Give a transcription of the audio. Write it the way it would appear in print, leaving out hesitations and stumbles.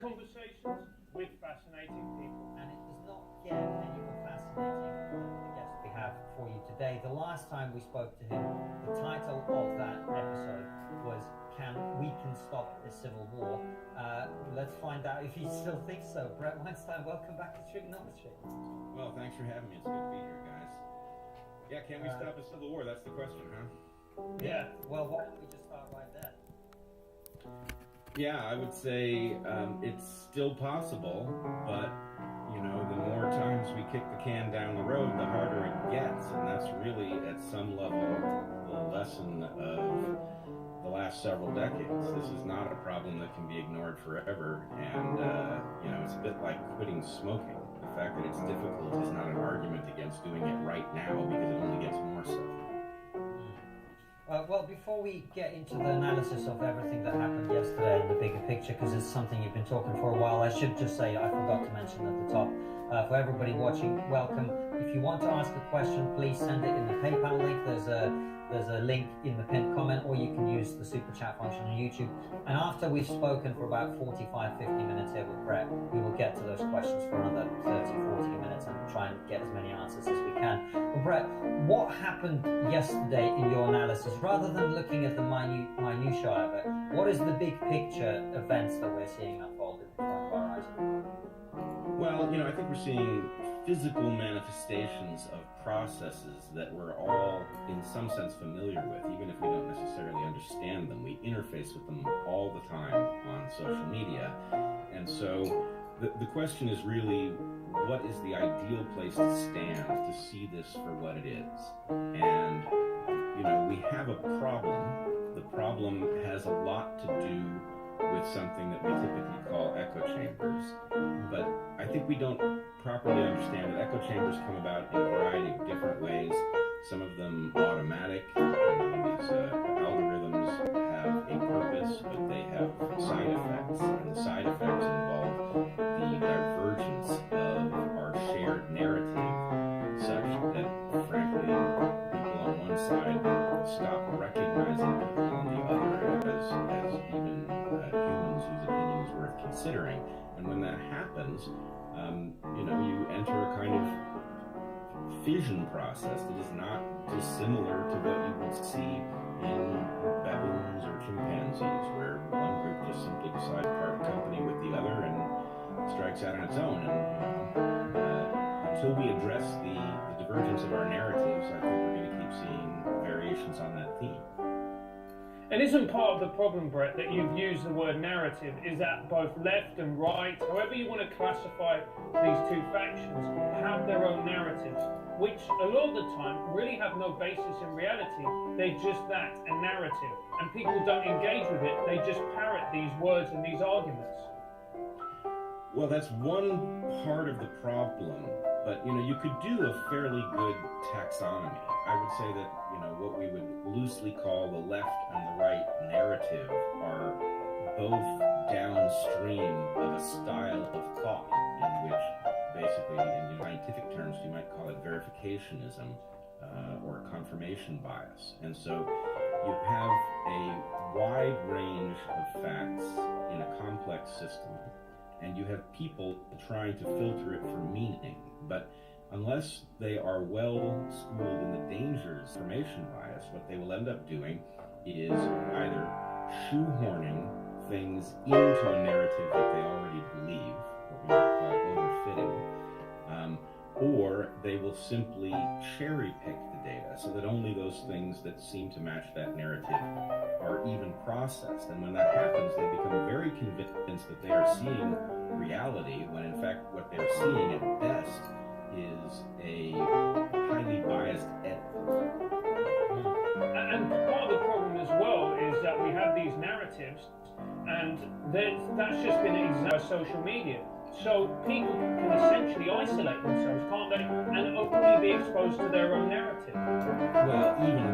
Conversations with fascinating people. And it does not get any more fascinating than the guest we have for you today. The last time we spoke to him, the title of that episode was We Can Stop a Civil War. Let's find out if he still thinks so. Brett Weinstein, welcome back to Trigonometry. Well, thanks for having me. It's good to be here, guys. Yeah, can we stop a civil war? That's the question, huh? Yeah. Well, why don't we just start right there? Yeah, I would say it's still possible, but, you know, the more times we kick the can down the road, the harder it gets, and that's really, at some level, the lesson of the last several decades. This is not a problem that can be ignored forever, and, you know, it's a bit like quitting smoking. The fact that it's difficult is not an argument against doing it right now, because it only gets more so. Well, before we get into the analysis of everything that happened yesterday in the bigger picture, because it's something you've been talking for a while, I should just say, I forgot to mention at the top, for everybody watching, welcome. If you want to ask a question, please send it in the PayPal link. There's a link in the pinned comment, or you can use the super chat function on YouTube. And after we've spoken for about 45, 50 minutes here with Brett, we will get to those questions for another 30, 40 minutes and try and get as many answers as we can. But Brett, what happened yesterday in your analysis? Rather than looking at the minutiae of it, what is the big picture events that we're seeing unfold in front of our eyes? Well, you know, I think we're seeing physical manifestations of processes that we're all, in some sense, familiar with, even if we don't necessarily understand them. We interface with them all the time on social media. And so the question is really, what is the ideal place to stand to see this for what it is? And, you know, we have a problem. The problem has a lot to do with something that we typically call echo chambers. But I think we don't properly understand that echo chambers come about in a variety of different ways. Some of them automatic. These algorithms have a purpose, but they have side effects. And the side effects involve the divergence of our shared narrative, such that, frankly, people on one side stop recognizing people on the other as even humans whose opinion is worth considering. And when that happens, you know, you enter a kind of fission process that is not dissimilar to what you would see in baboons or chimpanzees, where one group just simply decides to part company with the other and strikes out on its own. And until we address the divergence of our narratives, I think we're going to keep seeing variations on that theme. And isn't part of the problem, Brett, that you've used the word narrative, is that both left and right, however you want to classify these two factions, have their own narratives, which a lot of the time really have no basis in reality. They're just that, a narrative. And people don't engage with it, they just parrot these words and these arguments. Well, that's one part of the problem, but, you know, you could do a fairly good taxonomy. I would say that, you know, what we would loosely call the left and the right narrative are both downstream of a style of thought in which, basically, in scientific terms, you might call it verificationism or confirmation bias. And so you have a wide range of facts in a complex system, and you have people trying to filter it for meaning. But unless they are well schooled in the dangers of confirmation bias, what they will end up doing is either shoehorning things into a narrative that they already believe, what we might call overfitting, or they will simply cherry pick the data so that only those things that seem to match that narrative are even processed. And when that happens, they become very convinced that they are seeing reality, when in fact what they're seeing at best is a highly biased edit. And part of the problem as well is that we have these narratives, and that's just been examined by social media. So people can essentially isolate themselves, can't they, and only be exposed to their own narrative. Well, even